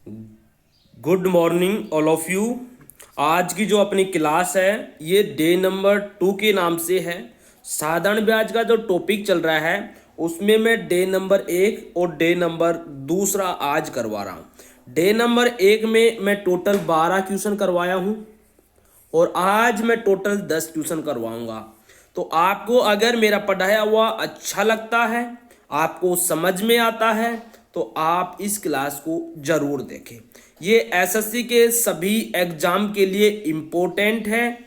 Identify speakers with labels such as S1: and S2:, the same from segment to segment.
S1: Good morning all of you. आज की जो अपनी क्लास है ये डे नंबर 2 के नाम से है। साधारण ब्याज का जो टॉपिक चल रहा है उसमें मैं डे नंबर 1 और डे नंबर दूसरा आज करवा रहा हूँ। डे नंबर 1 में मैं टोटल 12 क्वेश्चन करवाया हूँ और आज मैं टोटल 10 ट्यूशन करवाऊंगा। तो आपको अगर मेरा पढ़ाया हुआ अच्छा लगता है, आपको समझ में आता है, तो आप इस क्लास को जरूर देखें। ये एसएससी के सभी एग्जाम के लिए इम्पोर्टेंट है।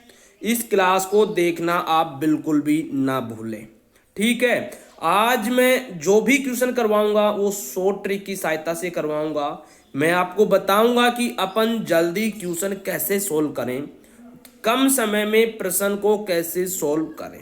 S1: इस क्लास को देखना आप बिल्कुल भी ना भूलें। ठीक है, आज मैं जो भी क्वेश्चन करवाऊंगा वो शॉर्ट ट्रिक की सहायता से करवाऊंगा। मैं आपको बताऊंगा कि अपन जल्दी क्वेश्चन कैसे सोल्व करें, कम समय में प्रश्न को कैसे सोल्व करें।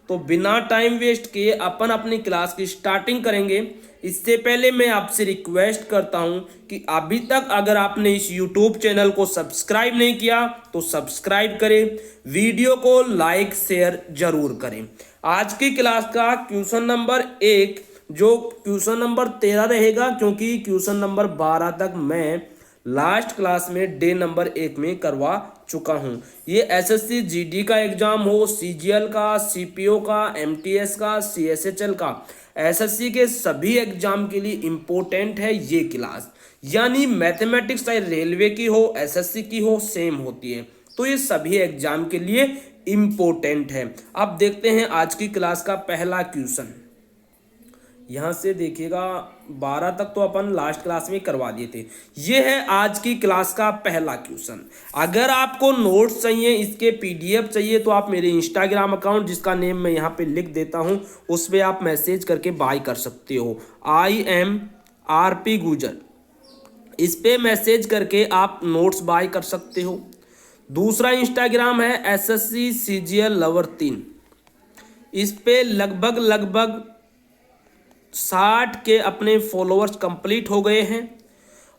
S1: तो बिना टाइम वेस्ट किए अपन अपनी क्लास की स्टार्टिंग करेंगे। इससे पहले मैं आपसे रिक्वेस्ट करता हूं कि अभी तक अगर आपने इस YouTube चैनल को सब्सक्राइब नहीं किया तो सब्सक्राइब करें, वीडियो को लाइक शेयर जरूर करें। आज की क्लास का क्वेश्चन नंबर 1 जो क्वेश्चन नंबर 13 रहेगा, क्योंकि क्वेश्चन नंबर 12 तक मैं लास्ट क्लास में डे नंबर 1 में करवा चुका हूं। ये एसएससी जीडी का एग्जाम हो, सीजीएल का, सीपीओ का, एमटीएस का, सीएसएचएल का, एसएससी के सभी एग्जाम के लिए इंपॉर्टेंट है ये क्लास। यानी मैथमेटिक्स चाहे रेलवे की हो, एसएससी की हो, सेम होती है। तो ये सभी एग्जाम के लिए इंपॉर्टेंट है। अब देखते हैं आज की क्लास का पहला क्वेश्चन। यहां से देखिएगा 12 तक तो अपन लास्ट क्लास में करवा दिए थे। ये है आज की क्लास का पहला क्वेश्चन। अगर आपको नोट्स चाहिए, इसके पीडीएफ चाहिए, तो आप मेरे इंस्टाग्राम अकाउंट जिसका नेम मैं यहाँ पे लिख देता हूँ उस पर आप मैसेज करके बाय कर सकते हो। IMRP गुजर, इस पे मैसेज करके आप नोट्स बाय कर सकते हो। दूसरा इंस्टाग्राम है SSC CGL लवर 3, इस पे लगभग 60 के अपने फॉलोअर्स कंप्लीट हो गए हैं।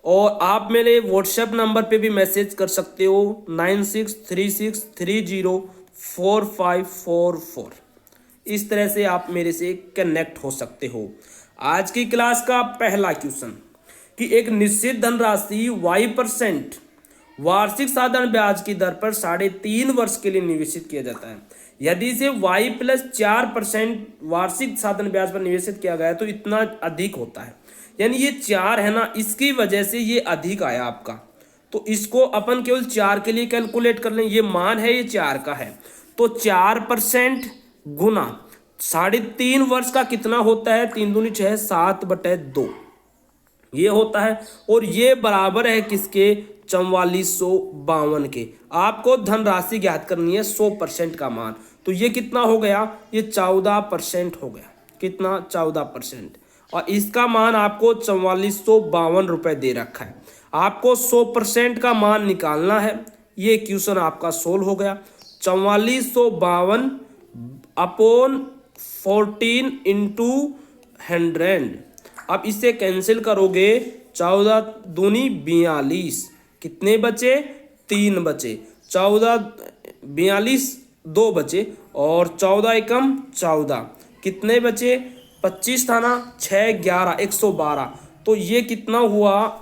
S1: और आप मेरे व्हाट्सएप नंबर पे भी मैसेज कर सकते हो 9636304544। इस तरह से आप मेरे से कनेक्ट हो सकते हो। आज की क्लास का पहला क्वेश्चन कि एक निश्चित धनराशि y% वार्षिक साधारण ब्याज की दर पर 3.5 वर्ष के लिए निवेशित किया जाता है। यदि इसे y+4% वार्षिक साधारण ब्याज पर निवेशित किया गया है तो इतना अधिक होता है। यानी ये 4 है ना, इसकी वजह से ये अधिक आया आपका। तो इसको अपन केवल 4 के लिए कैलकुलेट कर लें। ये मान है, ये 4 का है, तो 4% गुना 3.5 वर्ष का कितना होता है, 3 दूनी 6, 7/2 ये होता है। और ये बराबर है किसके, 4452 के। आपको धनराशि ज्ञात करनी है 100% का मान। तो ये कितना हो गया, ये 14% हो गया। कितना, 14%। और इसका मान आपको 4452 रुपए दे रखा है। आपको 100% का मान निकालना है। ये क्वेश्चन आपका सोल्व हो गया। 4452 अपॉन 14 इंटू 100। अब इसे कैंसिल करोगे, 14 दूनी 42, कितने बचे, 3 बचे। 14 42 2 बचे और 14 एकम 14, कितने बचे, 25 था ना, 6 11 112। तो ये कितना हुआ,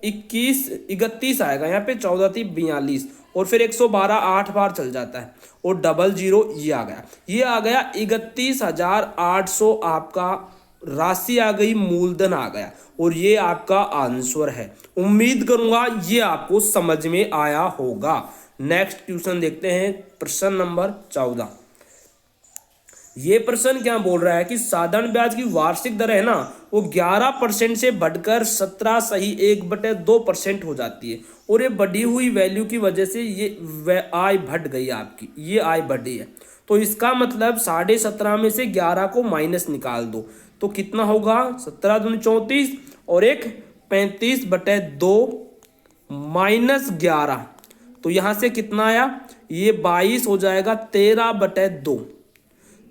S1: 21 31 आएगा। यहाँ पे 14 थी 42 और फिर 112 8 बार चल जाता है और 00 ये आ गया। ये आ गया 31,800 आपका राशि आ गई, मूलधन आ गया। और ये आपका आंसर है। उम्मीद करूंगा ये आपको समझ में आया होगा। नेक्स्ट क्वेश्चन देखते हैं, प्रश्न नंबर 14। ये प्रश्न क्या बोल रहा है कि साधारण ब्याज की वार्षिक दर है ना, वो 11% से बढ़कर 17.1/2% हो जाती है। और ये बढ़ी हुई वैल्यू की वजह से ये आय बढ़ गई आपकी, ये आय बढ़ी है। तो इसका मतलब 17.5 में से 11 को माइनस निकाल दो, तो कितना होगा, 17 दूनी 34 और एक 35/2 माइनस 11। तो यहां से कितना आया, ये 22 हो जाएगा, 13/2।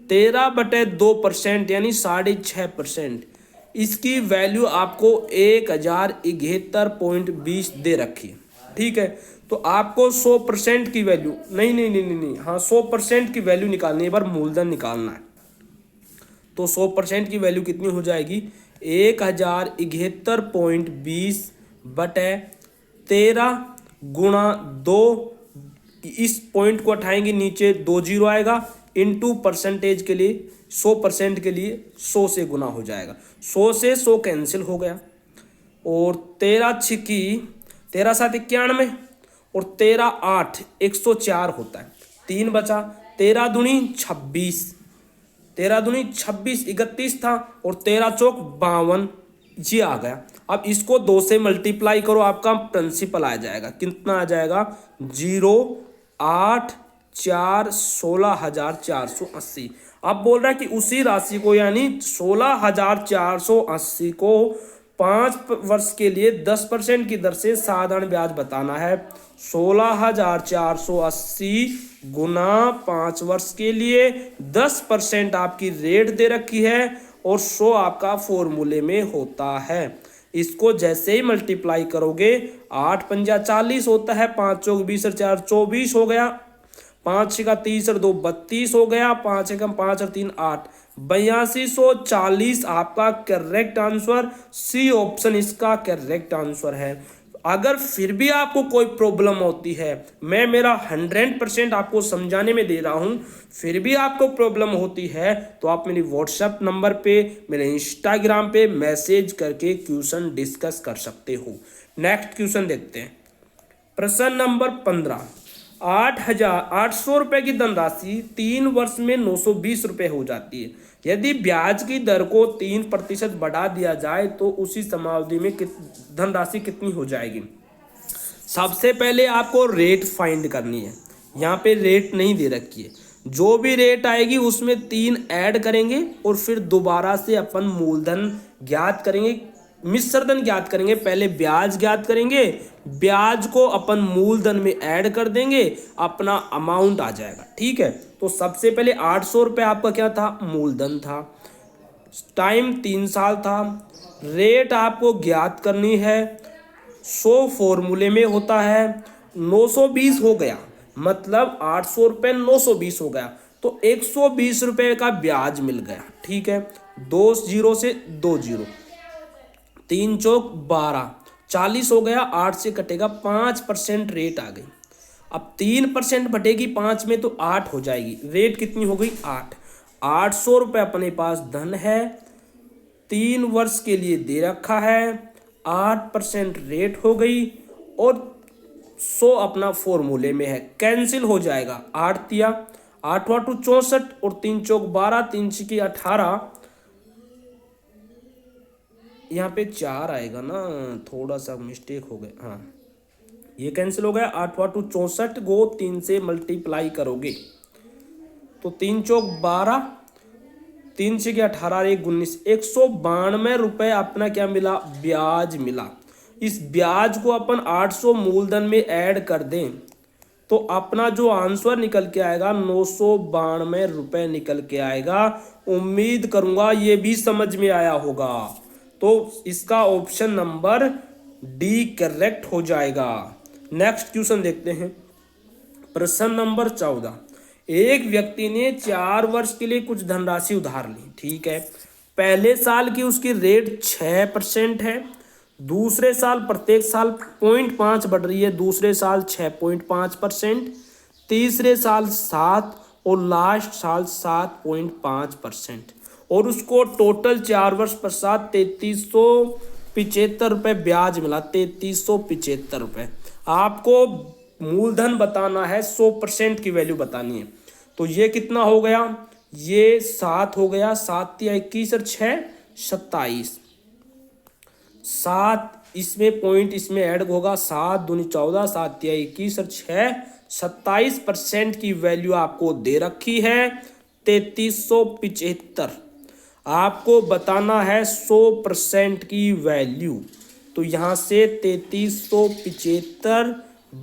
S1: 13/2% यानी 6.5%। इसकी वैल्यू आपको 1071.20 दे रखी है। ठीक है, तो आपको 100% की वैल्यू नहीं, हाँ 100% की वैल्यू निकालनी है, एक बार मूलधन निकालना है। तो 100% की वैल्यू कितनी हो जाएगी, 1071.20 बटे 13 गुणा 2, इस पॉइंट को हटाएंगे नीचे 2 जीरो आएगा, इनटू परसेंटेज के लिए 100% के लिए 100 से गुना हो जाएगा। 100 से 100 कैंसिल हो गया और 13 छिकी 13 7 91 और 13 8 104 होता है। 3 बचा, 13 दूनी 26, 13 दूनी 26 31 था और 13 चौक 52 जी आ गया। अब इसको 2 से मल्टीप्लाई करो, आपका प्रिंसिपल आ जाएगा। कितना आ जाएगा? 0 8 4 16,480। अब बोल रहा है कि उसी राशि को यानी 16,480 को 5 वर्ष के लिए 10% की दर से साधारण ब्याज बताना है। 16,480 गुना 5 वर्ष के लिए 10% आपकी रेट दे रखी है और 100 आपका फॉर्मूले में होता है। इसको जैसे ही मल्टीप्लाई करोगे 8 पंजा 40 होता है, 5 चौक 20 और 4 24 हो गया, 5 छक्का 30 और 2 32 हो गया, 5 एकम 5 और 3 8, 8240 आपका करेक्ट आंसर। सी ऑप्शन इसका करेक्ट आंसर है। अगर फिर भी आपको कोई प्रॉब्लम होती है, मैं मेरा 100% आपको समझाने में दे रहा हूं, फिर भी आपको प्रॉब्लम होती है तो आप मेरी व्हाट्सएप नंबर पे, मेरे इंस्टाग्राम पे मैसेज करके क्वेश्चन डिस्कस कर सकते हो। नेक्स्ट क्वेश्चन देखते हैं। प्रश्न नंबर 15। 8,800 रुपए की धनराशि 3 वर्ष में 920 रुपए हो जाती है। यदि ब्याज की दर को 3% बढ़ा दिया जाए तो उसी समावधि में धनराशि कितनी हो जाएगी? सबसे पहले आपको रेट फाइंड करनी है। यहाँ पे रेट नहीं दे रखी है, जो भी रेट आएगी उसमें 3 ऐड करेंगे और फिर दोबारा से अपन मूलधन ज्ञात करेंगे, मिश्रधन ज्ञात करेंगे। पहले ब्याज ज्ञात करेंगे, ब्याज को अपन मूलधन में ऐड कर देंगे, अपना अमाउंट आ जाएगा। ठीक है, तो सबसे पहले 800 रुपये आपका क्या था? मूलधन था। टाइम 3 साल था। रेट आपको ज्ञात करनी है। 100 फॉर्मूले में होता है। 920 हो गया, मतलब 800 रुपये 920 हो गया, तो 120 रुपये का ब्याज मिल गया। ठीक है, 2 जीरो से 2 जीरो, 3 चौक 12, 40 हो गया, 8 से कटेगा 5% रेट आ गई। अब 3% बटेगी 5 में तो 8 हो जाएगी। रेट कितनी हो गई? 8। 800 रुपये अपने पास धन है, 3 वर्ष के लिए दे रखा है, 8% रेट हो गई और 100 अपना फॉर्मूले में है। कैंसिल हो जाएगा। 8 दिया, 8 8 64 और 3 चौक 12, 3 छिकी 18, यहाँ पे 4 आएगा ना, थोड़ा सा मिस्टेक हो गया। हाँ, ये कैंसिल हो गया। 8 8 64 को 3 से मल्टीप्लाई करोगे तो 3 चौक 12, 3 से 18, 1 19, 192 रुपये अपना क्या मिला? ब्याज मिला। इस ब्याज को अपन 800 मूलधन में ऐड कर दें तो अपना जो आंसर निकल के आएगा 992 रुपये निकल के आएगा। उम्मीद करूंगा ये भी समझ में आया होगा। तो इसका ऑप्शन नंबर डी करेक्ट हो जाएगा। नेक्स्ट क्वेश्चन देखते हैं। प्रश्न नंबर 14। एक व्यक्ति ने 4 वर्ष के लिए कुछ धनराशि उधार ली। ठीक है, पहले साल की उसकी रेट 6% है, दूसरे साल प्रत्येक साल 0.5 बढ़ रही है, दूसरे साल 6.5%, तीसरे साल 7 और लास्ट साल 7.5%, और उसको टोटल 4 वर्ष पश्चात 3375 रुपये ब्याज मिला। 3375 रुपये। आपको मूलधन बताना है, 100% की वैल्यू बतानी है। तो ये कितना हो गया? ये 7 हो गया, 7 या 21 और 6 27, 7 इसमें पॉइंट इसमें ऐड होगा, 7 दूनी 14, 7 या 21 और 6 27% की वैल्यू आपको दे रखी है। 3375 आपको बताना है 100% की वैल्यू। तो यहाँ से 3375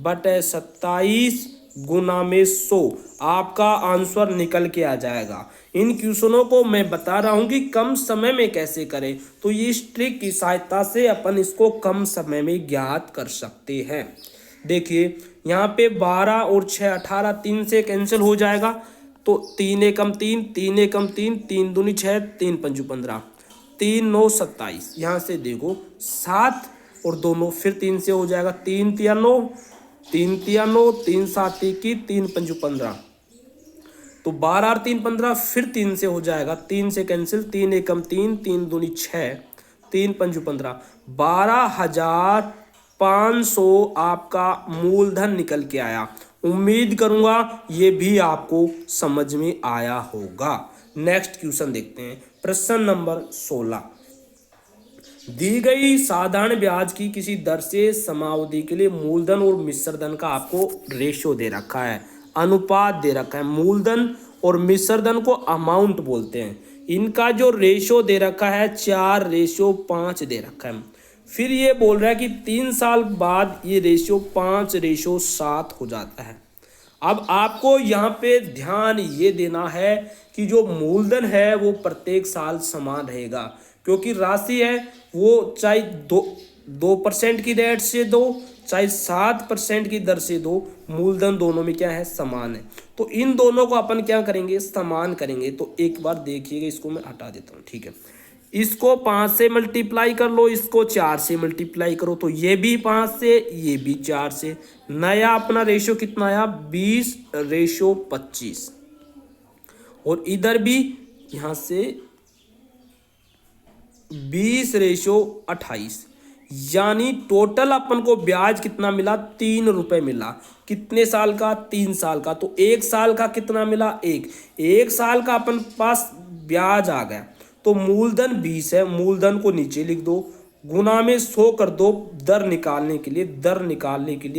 S1: बटे 27 गुना में 100 आपका आंसर निकल के आ जाएगा। इन क्वेश्चनों को मैं बता रहा हूँ कि कम समय में कैसे करें, तो ये इस ट्रिक की सहायता से अपन इसको कम समय में ज्ञात कर सकते हैं। देखिए यहाँ पे 12 और 6 18, 3 से कैंसिल हो जाएगा, तो 3 एकम 3, 3 एकम 3, 3 दूनी 6, 3 पंजू 15, 3 9 27। यहाँ से देखो 7 और दोनों फिर 3 से हो जाएगा, 3 तिया 9, 3 तिया 9, 3 7 की 3 पंजू 15, तो 12 और 3 15, फिर 3 से हो जाएगा, 3 से कैंसिल, 3 एकम 3, 3 दूनी 6, 3 पंजू 15, 12,500 आपका मूलधन निकल के आया। उम्मीद करूंगा ये भी आपको समझ में आया होगा। नेक्स्ट क्वेश्चन देखते हैं, प्रश्न नंबर 16। दी गई साधारण ब्याज की किसी दर से समावधि के लिए मूलधन और मिश्र धन का आपको रेशो दे रखा है, अनुपात दे रखा है। मूलधन और मिश्र धन को अमाउंट बोलते हैं। इनका जो रेशो दे रखा है 4:5 दे रखा है। फिर ये बोल रहा है कि 3 साल बाद ये रेशो 5:7 हो जाता है। अब आपको यहाँ पे ध्यान ये देना है कि जो मूलधन है वो प्रत्येक साल समान रहेगा, क्योंकि राशि है वो चाहे 2% की दर से दो, चाहे 7% की दर से दो, मूलधन दोनों में क्या है, समान है। तो इन दोनों को अपन क्या करेंगे, समान करेंगे। तो एक बार देखिएगा, इसको मैं हटा देता हूँ, ठीक है। इसको 5 से मल्टीप्लाई कर लो, इसको 4 से मल्टीप्लाई करो, तो ये भी 5 से, ये भी 4 से। नया अपना रेशो कितना आया, 20:25, और इधर भी यहां से 20:28, यानी टोटल अपन को ब्याज कितना मिला, 3 रुपए मिला। कितने साल का, 3 साल का। तो 1 साल का कितना मिला, 1 साल का अपन पास ब्याज आ गया। तो मूलधन 20 है, मूलधन को नीचे लिख दो, गुना में 100 कर दो, दर निकालने के लिए,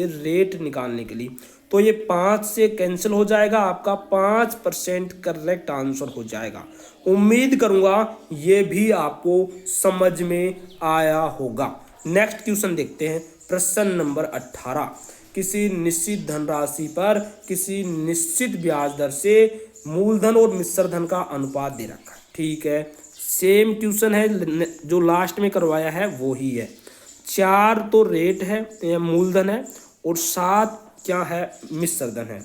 S1: रेट निकालने के लिए। तो ये 5 से कैंसिल हो जाएगा, आपका 5% करेक्ट आंसर हो जाएगा। उम्मीद करूंगा ये भी आपको समझ में आया होगा। नेक्स्ट क्वेश्चन देखते हैं, प्रश्न नंबर 18। किसी निश्चित धनराशि पर किसी निश्चित ब्याज दर से मूलधन और मिश्र धन का अनुपात दे रखा है, ठीक है। सेम क्वेश्चन है जो लास्ट में करवाया है वो ही है। 4 तो रेट है या मूलधन है, और 7 क्या है, मिश्र धन है।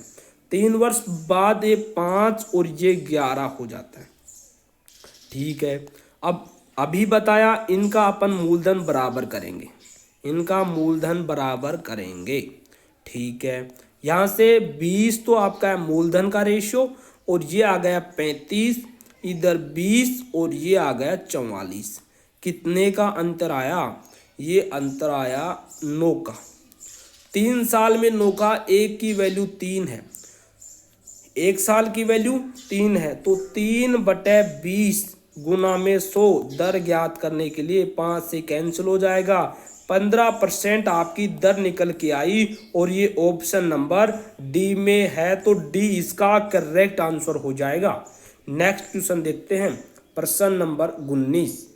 S1: 3 वर्ष बाद ये 5 और ये 11 हो जाता है, ठीक है। अब अभी बताया इनका अपन मूलधन बराबर करेंगे, ठीक है। यहाँ से 20 तो आपका है मूलधन का रेशियो, और ये आ गया 35, इधर 20 और ये आ गया 44। कितने का अंतर आया, ये अंतर आया 9 का। 3 साल में 9 का, 1 की वैल्यू 3 है, 1 साल की वैल्यू 3 है, तो 3/20 गुना में 100, दर ज्ञात करने के लिए 5 से कैंसिल हो जाएगा। 15% आपकी दर निकल के आई, और ये ऑप्शन नंबर डी में है, तो डी इसका करेक्ट आंसर हो जाएगा। नेक्स्ट क्वेश्चन देखते हैं, प्रश्न नंबर 19।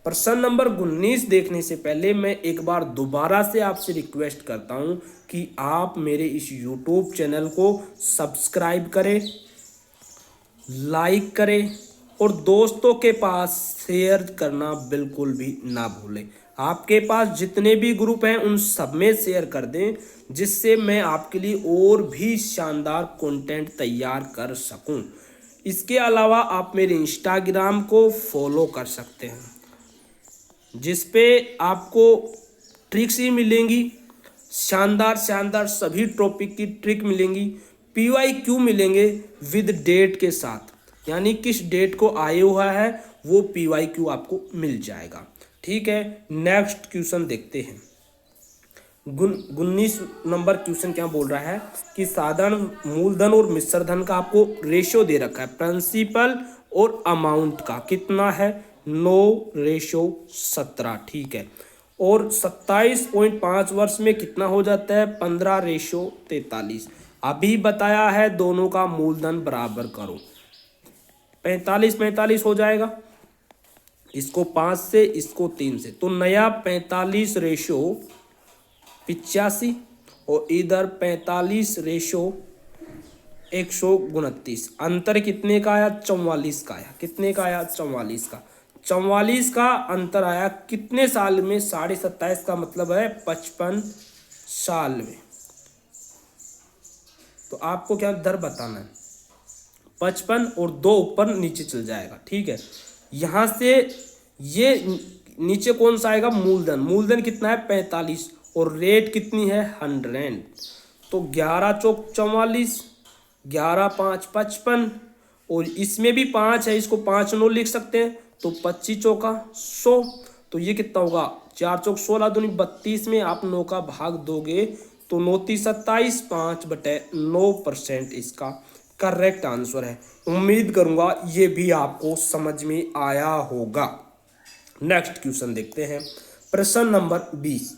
S1: प्रश्न नंबर 19 देखने से पहले मैं एक बार दोबारा से आपसे रिक्वेस्ट करता हूं कि आप मेरे इस YouTube चैनल को सब्सक्राइब करें, लाइक करें, और दोस्तों के पास शेयर करना बिल्कुल भी ना भूलें। आपके पास जितने भी ग्रुप हैं उन सब में शेयर कर दें, जिससे मैं आपके लिए और भी शानदार कंटेंट तैयार कर सकूं। इसके अलावा आप मेरे इंस्टाग्राम को फॉलो कर सकते हैं, जिस पे आपको ट्रिक्स ही मिलेंगी, शानदार सभी टॉपिक की ट्रिक मिलेंगी। PYQ मिलेंगे विद डेट के साथ, यानी किस डेट को आए हुआ है वो PYQ आपको मिल जाएगा, ठीक है। नेक्स्ट क्वेश्चन देखते हैं। 19 नंबर क्वेश्चन क्या बोल रहा है कि साधारण मूलधन और मिश्र धन का आपको रेशियो दे रखा है, प्रिंसिपल और अमाउंट का कितना है, 9:17, ठीक है। और 27.5 वर्ष में कितना हो जाता है, 15:43। अभी बताया है दोनों का मूलधन बराबर करो, 45 हो जाएगा, इसको 5 से, इसको 3 से, तो नया 45:85, और इधर 45:129। अंतर कितने का आया, 44 का आया। कितने का आया, 44 का। 44 का अंतर आया कितने साल में, 27.5 का मतलब है 55 साल में। तो आपको क्या दर बताना है, 55 और 2 ऊपर नीचे चल जाएगा, ठीक है। यहाँ से नीचे कौन सा आएगा, मूलधन। मूलधन कितना है 45 और रेट कितनी है 100। तो 11 चौक 44, 11 5 55 और इसमें भी 5 है, इसको 5 9 लिख सकते हैं। तो 25 चौका 100। तो ये कितना होगा, 4 चौक 16 दूनी 32 में आप 9 का भाग दोगे तो 9 तीस 27, 5/9% इसका करेक्ट आंसर है। उम्मीद करूंगा ये भी आपको समझ में आया होगा। नेक्स्ट क्वेश्चन देखते हैं, प्रश्न नंबर 20।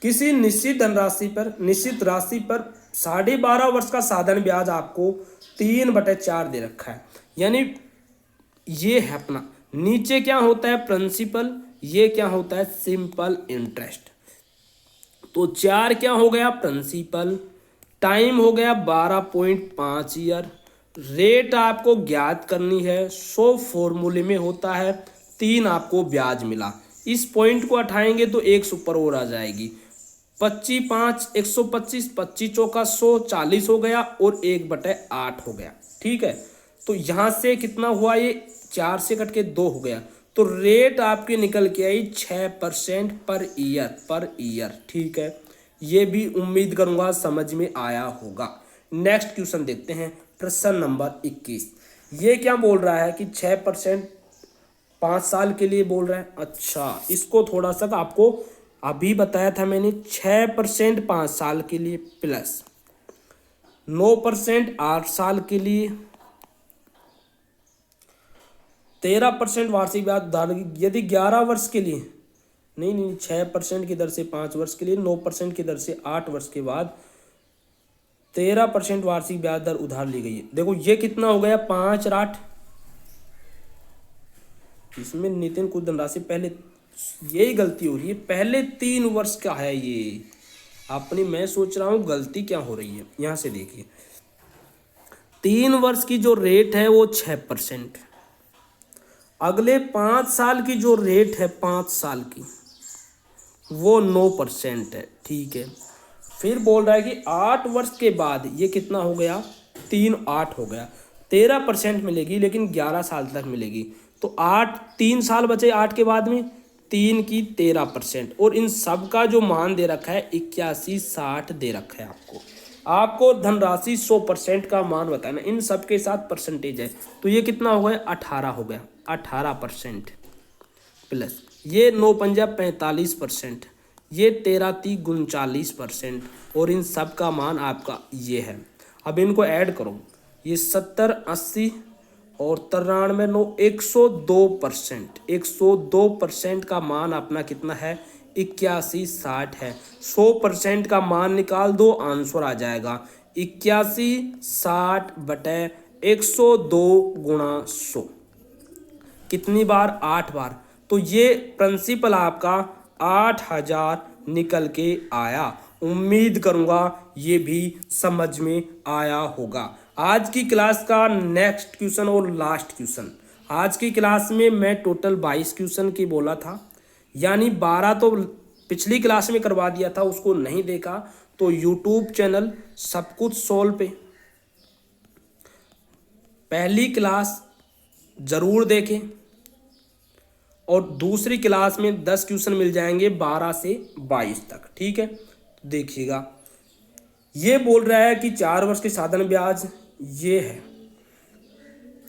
S1: किसी निश्चित धनराशि पर, निश्चित राशि पर 12.5 वर्ष का साधारण ब्याज आपको 3/4 दे रखा है। यानी ये है अपना, नीचे क्या होता है प्रिंसिपल, ये क्या होता है सिंपल इंटरेस्ट। तो 4 क्या हो गया प्रिंसिपल, टाइम हो गया 12.5 ईयर, रेट आपको ज्ञात करनी है, 100 फॉर्मूले में होता है, 3 आपको ब्याज मिला। इस पॉइंट को हटाएंगे तो 1 ऊपर और आ जाएगी, 25 5 125, 25 चौका 100, 40 हो गया और 1/8 हो गया। ठीक है, तो यहाँ से कितना हुआ, ये 4 से कट के 2 हो गया। तो रेट आपकी निकल के आई 6% पर ईयर। ठीक है, ये भी उम्मीद करूंगा समझ में आया होगा। नेक्स्ट क्वेश्चन देखते हैं, प्रश्न नंबर 21। ये क्या बोल रहा है कि 6% 5 साल के लिए बोल रहा है। अच्छा, इसको थोड़ा सा आपको अभी बताया था मैंने, 6% 5 साल के लिए प्लस 9% 8 साल के लिए, 13% वार्षिक ब्याज उधार यदि 11 वर्ष के लिए, नहीं 6% की दर से 5 वर्ष के लिए, 9% की दर से 8 वर्ष के बाद 13% वार्षिक ब्याज दर उधार ली गई है। देखो ये कितना हो गया 5 और 8, इसमें नितिन कुछ धनराशि पहले, यही गलती हो रही है, पहले 3 वर्ष का है ये अपनी। मैं सोच रहा हूँ गलती क्या हो रही है, यहाँ से देखिए 3 वर्ष की जो रेट है वो 6%, अगले 5 साल की जो रेट है 5 साल की वो 9% है। ठीक है, फिर बोल रहा है कि 8 वर्ष के बाद ये कितना हो गया 3 8 हो गया, 13% मिलेगी लेकिन 11 साल तक मिलेगी। तो 8 3 साल बचे 8 के बाद में, 3 की 13% और इन सब का जो मान दे रखा है 81 60 दे रखा है आपको धनराशि 100% का मान बताना, इन सब के साथ परसेंटेज है। तो ये कितना हो गया 18 हो गया, 18% प्लस ये 9 पंजा 45%, ये 13 × 3 = 39% और इन सब का मान आपका ये है। अब इनको ऐड करो, ये 70 80 और 93 9 102%, 102% का मान अपना कितना है 81 60 है। 100% का मान निकाल दो, आंसर आ जाएगा 81 60/102 × 100। कितनी बार 8 बार। तो ये प्रिंसिपल आपका 8000 निकल के आया। उम्मीद करूंगा ये भी समझ में आया होगा। आज की क्लास का नेक्स्ट क्वेश्चन और लास्ट क्वेश्चन, आज की क्लास में मैं टोटल 22 क्वेश्चन की बोला था, यानी 12 तो पिछली क्लास में करवा दिया था, उसको नहीं देखा तो यूट्यूब चैनल सब कुछ सोल्व पे पहली क्लास जरूर देखें और दूसरी क्लास में 10 क्वेश्चन मिल जाएंगे 12 से 22 तक। ठीक है, देखिएगा ये बोल रहा है कि 4 वर्ष के साधारण ब्याज ये है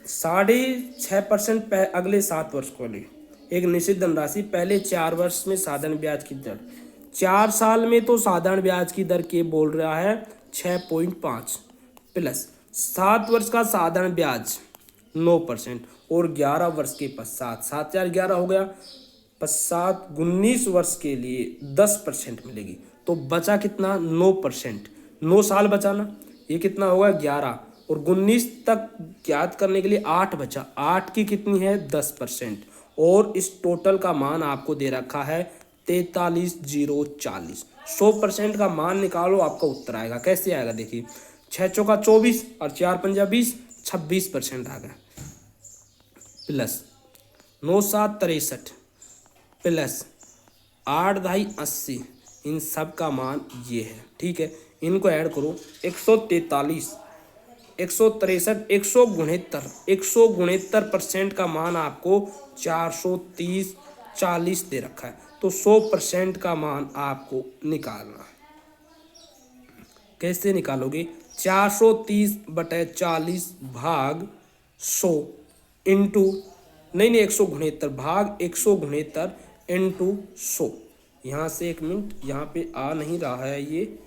S1: 6.5% अगले 7 वर्ष को लिए एक निश्चित धनराशि, पहले 4 वर्ष में साधारण ब्याज की दर, 4 साल में तो साधारण ब्याज की दर के बोल रहा है 6.5 प्लस 7 वर्ष का साधारण ब्याज 9% और 11 वर्ष के पश्चात 7 4 11 हो गया, पश्चात 19 वर्ष के लिए 10% मिलेगी। तो बचा कितना 9%, 9 साल बचा ना, ये कितना होगा 11 और 19 तक ज्ञात करने के लिए 8 बचा, 8 की कितनी है 10% और इस टोटल का मान आपको दे रखा है 43,040। 100% का मान निकालो, आपका उत्तर आएगा। कैसे आएगा देखिए, 6 चौका 24 और 4 पंजा 20, 26% आ गया प्लस 9 7 63 प्लस 8 ढाई 80, इन सब का मान ये है। ठीक है, इनको ऐड करो 143 163 169 169% का मान आपको 430 40 दे रखा है, तो 100% का मान आपको निकालना है। कैसे निकालोगे? 430/40 भाग 100 इंटू नहीं 169 भाग 169 इंटू 100। यहाँ से एक मिनट, यहाँ पे आ नहीं रहा है ये,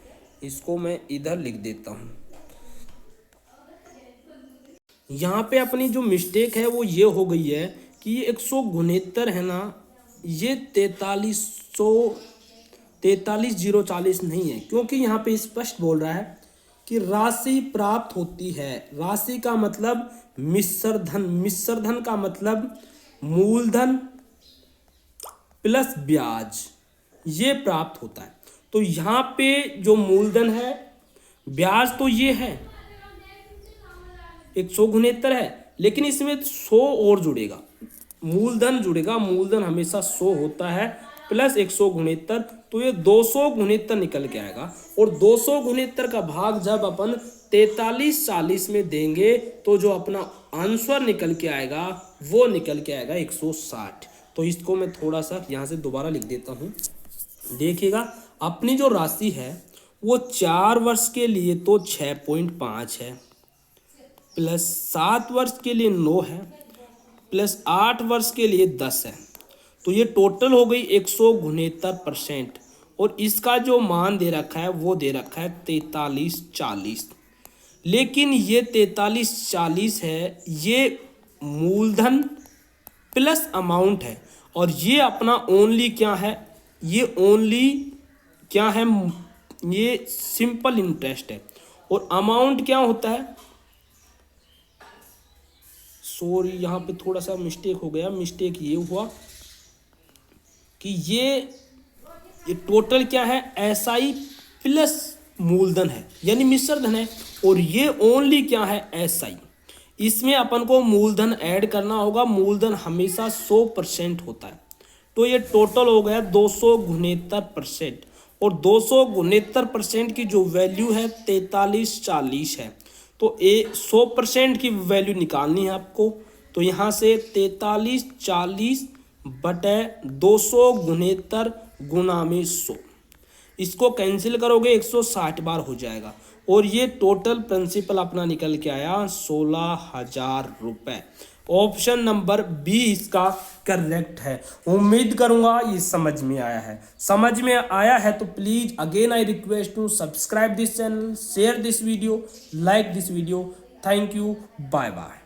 S1: इसको मैं इधर लिख देता हूँ। यहाँ पे अपनी जो मिस्टेक है वो ये हो गई है कि ये 169 है ना, ये 43,040 नहीं है, क्योंकि यहाँ पे स्पष्ट बोल रहा है कि राशि प्राप्त होती है। राशि का मतलब मिश्र धन, मिश्र धन का मतलब मूलधन प्लस ब्याज, ये प्राप्त होता है। तो यहाँ पे जो मूलधन है, ब्याज तो ये है 169 है, लेकिन इसमें 100 और जुड़ेगा, मूलधन जुड़ेगा। मूलधन हमेशा 100 होता है प्लस 169, तो ये 269 निकल के आएगा। और 269 का भाग जब अपन 4340 में देंगे तो जो अपना आंसर निकल के आएगा वो निकल के आएगा 160। तो इसको मैं थोड़ा सा यहाँ से दोबारा लिख देता हूँ। देखिएगा, अपनी जो राशि है वो 4 वर्ष के लिए तो 6.5 है, प्लस 7 वर्ष के लिए 9 है, प्लस 8 वर्ष के लिए 10 है। तो ये टोटल हो गई 169%। और इसका जो मान दे रखा है वो दे रखा है 4340। लेकिन ये 4340 है, ये मूलधन प्लस अमाउंट है, और ये अपना ओनली क्या है, ये ओनली क्या है, ये सिंपल इंटरेस्ट है। और अमाउंट क्या होता है, सॉरी यहाँ पे थोड़ा सा मिस्टेक हो गया। मिस्टेक ये हुआ कि ये टोटल क्या है, एसआई प्लस मूलधन है, यानी मिश्र धन है। और ये ओनली क्या है, एसआई। इसमें अपन को मूलधन ऐड करना होगा। मूलधन हमेशा 100% होता है। तो ये टोटल हो गया 269%। और 269% की जो वैल्यू है 4340 है। तो 100% की वैल्यू निकालनी है आपको। तो यहाँ से 4340/269 गुना में 100, इसको कैंसिल करोगे 160 बार हो जाएगा। और ये टोटल प्रिंसिपल अपना निकल के आया 16,000 रुपये। ऑप्शन नंबर बी इसका करेक्ट है। उम्मीद करूंगा ये समझ में आया है। समझ में आया है तो please again I request to subscribe this channel, share this video, like this video. Thank you, bye bye.